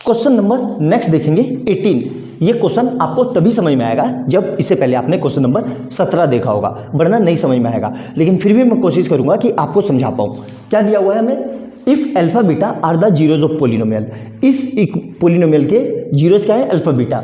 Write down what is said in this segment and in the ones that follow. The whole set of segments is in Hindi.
क्वेश्चन नंबर नेक्स्ट देखेंगे 18। ये क्वेश्चन आपको तभी समझ में आएगा जब इससे पहले आपने क्वेश्चन नंबर 17 देखा होगा, वरना नहीं समझ में आएगा। लेकिन फिर भी मैं कोशिश करूंगा कि आपको समझा पाऊँ। क्या दिया हुआ है हमें, if alpha beta are the zeros of polynomial. इस पोलिनोमियल के जीरोज क्या है, alpha beta.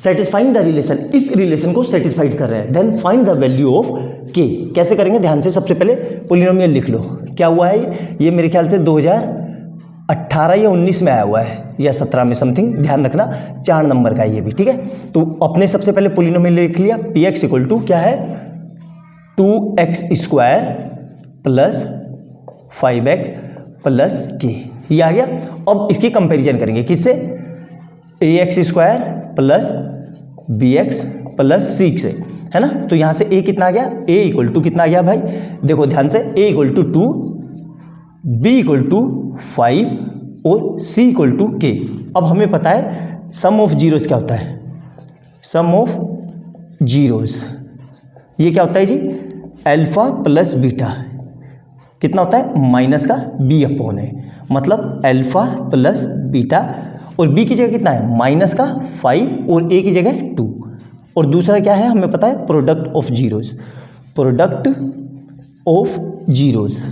Satisfying the relation, इस रिलेशन को सेटिस्फाइड कर रहे हैं। Then find the value of k. कैसे करेंगे, ध्यान से सबसे पहले पोलिनोमियल लिख लो। क्या हुआ है ये मेरे ख्याल से 2018 या 19 में आया हुआ है या 17 में समथिंग, ध्यान रखना 4 नंबर का है ये भी, ठीक है। तो अपने सबसे पहले पोलिनोमियल लिख लिया, पी एक्स इक्वल टू क्या है 2x square plus 5x plus के, ये आ गया। अब इसकी कंपैरिजन करेंगे किससे, a x square plus b x plus 6 से, है ना। तो यहाँ से a कितना आ गया, a इक्वल टू कितना आ गया भाई, देखो ध्यान से, a equal to 2, b equal to 5 और c इक्वल टू k। अब हमें पता है सम ऑफ जीरोस क्या होता है, सम ऑफ जीरोस ये क्या होता है जी, अल्फा प्लस बीटा कितना होता है, माइनस का b अपॉन है, मतलब अल्फा प्लस बीटा, और b की जगह कितना है माइनस का 5 और a की जगह 2, और दूसरा क्या है हमें पता है product of zeros, product of zeros,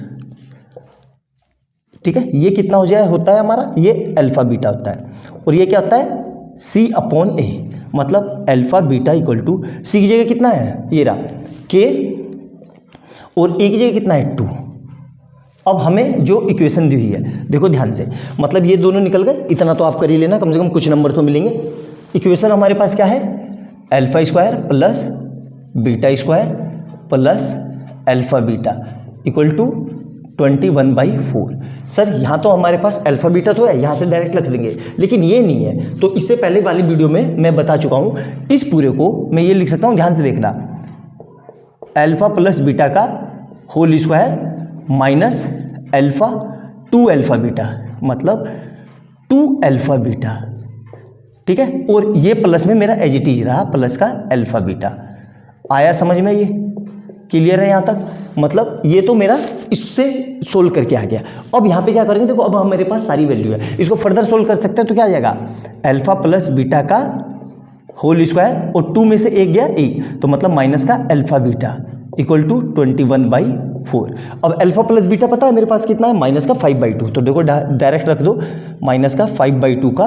ठीक है। ये कितना हो जाए होता है हमारा, ये अल्फा बीटा होता है, और ये क्या होता है c अपॉन a, मतलब alpha beta equal to c की जगह कितना है ये रहा k और a की जगह कितना है 2। अब हमें जो इक्वेशन दी हुई है देखो ध्यान से, मतलब ये दोनों निकल गए, इतना तो आप कर ही लेना, कम से कम कुछ नंबर तो मिलेंगे। इक्वेशन हमारे पास क्या है, alpha square plus beta square plus alpha beta equal to 21/4। Sir यहाँ तो हमारे पास अल्फा बीटा तो है, यहाँ से डायरेक्ट लिख देंगे, लेकिन ये नहीं है। तो इससे पहले वाली वीडियो में मैं बता चुका हूँ, इस पूरे को मैं ये लिख सकता हूँ, ध्यान से देखना, अल्फा प्लस बीटा का whole square minus alpha 2 alpha beta, मतलब 2 अल्फा बीटा, ठीक है। और ये प्लस में मेरा एज इट इज रहा, प्लस का अल्फा बीटा। आया समझ में, ये क्लियर है यहाँ तक, मतलब ये तो मेरा इससे सोल्व करके आ गया। अब यहाँ पे क्या करेंगे, देखो अब मेरे पास सारी वैल्यू है, इसको फर्दर सोल्व कर सकते हैं। तो क्या आ जाएगा, अल्फा प्लस बीटा का होल स्क्वायर और 2 में से 1 गया a, तो मतलब माइनस का अल्फा बीटा इक्वल टू 21/4। अब अल्फा प्लस बीटा पता है मेरे पास कितना है, माइनस का 5/2। तो देखो डायरेक्ट रख दो, माइनस का 5/2 का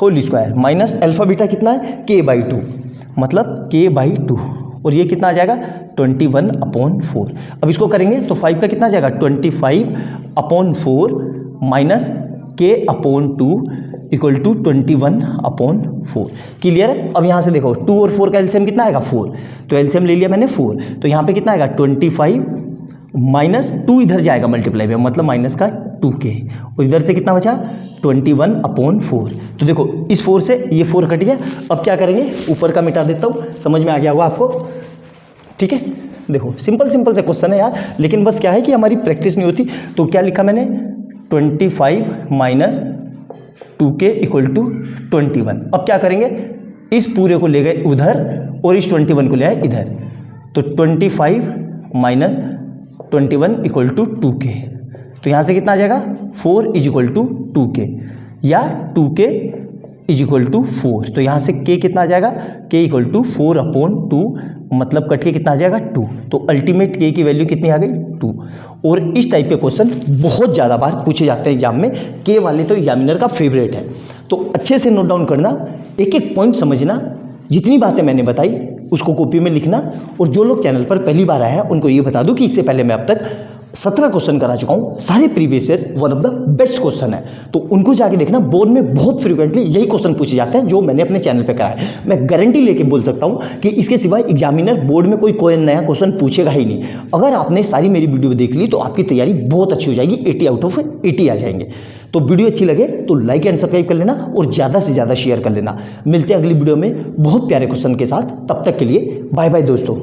whole square minus alpha beta कितना है k/2, मतलब k/2, और ये कितना आ जाएगा 21/4। अब इसको करेंगे तो 5 का कितना आ जाएगा 25/4 minus k/2 equal to 21/4। Clear है। अब यहाँ से देखो 2 और 4 का एलसीएम कितना आएगा 4, तो एलसीएम ले लिया मैंने 4, तो यहाँ पे कितना आएगा 25 माइनस 2 इधर जाएगा मल्टीप्लाई में, मतलब माइनस का 2k, और इधर से कितना बचा 21/4। तो देखो इस 4 से ये 4 कट गया। अब क्या करेंगे, ऊपर का मिटा देता हूँ, समझ में आ गया होगा आपको, ठीक है। देखो सिंपल से क्वेश्चन है यार, लेकिन बस क्या है कि हमारी प्रैक्टिस नहीं होती। तो क्या लिखा मैंने 25 माइनस 2k इक्वल टू 21। अब क्या करेंगे, इस पूरे को ले गए उधर और इस 21 को ले आए इधर, तो 25 माइनस 21 इक्वल टू 2k। तो यहाँ से कितना आ जाएगा 4 इज इक्वल टू 2k, या 2k इज इक्वल टू 4। तो यहाँ से k कितना आ जाएगा, k इक्वल टू 4/2, मतलब कट के कितना आ जाएगा 2। तो अल्टीमेट k की वैल्यू कितनी आ गई 2। और इस टाइप के क्वेश्चन बहुत ज़्यादा बार पूछे जाते हैं एग्जाम में, k वाले तो एग्जामिनर का फेवरेट है। तो अच्छे से नोट डाउन करना, एक एक पॉइंट समझना, जितनी बातें मैंने बताई उसको कॉपी में लिखना। और जो लोग चैनल पर पहली बार आए हैं उनको ये बता दूं कि इससे पहले मैं अब तक 17 क्वेश्चन करा चुका हूँ, सारे previous years one of the best question है। तो उनको जाके देखना, बोर्ड में बहुत फ्रीक्वेंटली यही क्वेश्चन पूछे जाते हैं जो मैंने अपने चैनल पे कराए। मैं गारंटी लेके बोल सकता हूँ कि इसके सिवाय एग्जामिनर बोर्ड में कोई नया क्वेश्चन पूछेगा ही नहीं। अगर आपने सारी मेरी वीडियो देख ली तो आपकी तैयारी बहुत अच्छी हो जाएगी, 80 आउट ऑफ 80 आ जाएंगे। तो वीडियो अच्छी लगे तो लाइक एंड सब्सक्राइब कर लेना और ज़्यादा से ज़्यादा शेयर कर लेना। मिलते हैं अगली वीडियो में बहुत प्यारे क्वेश्चन के साथ, तब तक के लिए बाय बाय दोस्तों।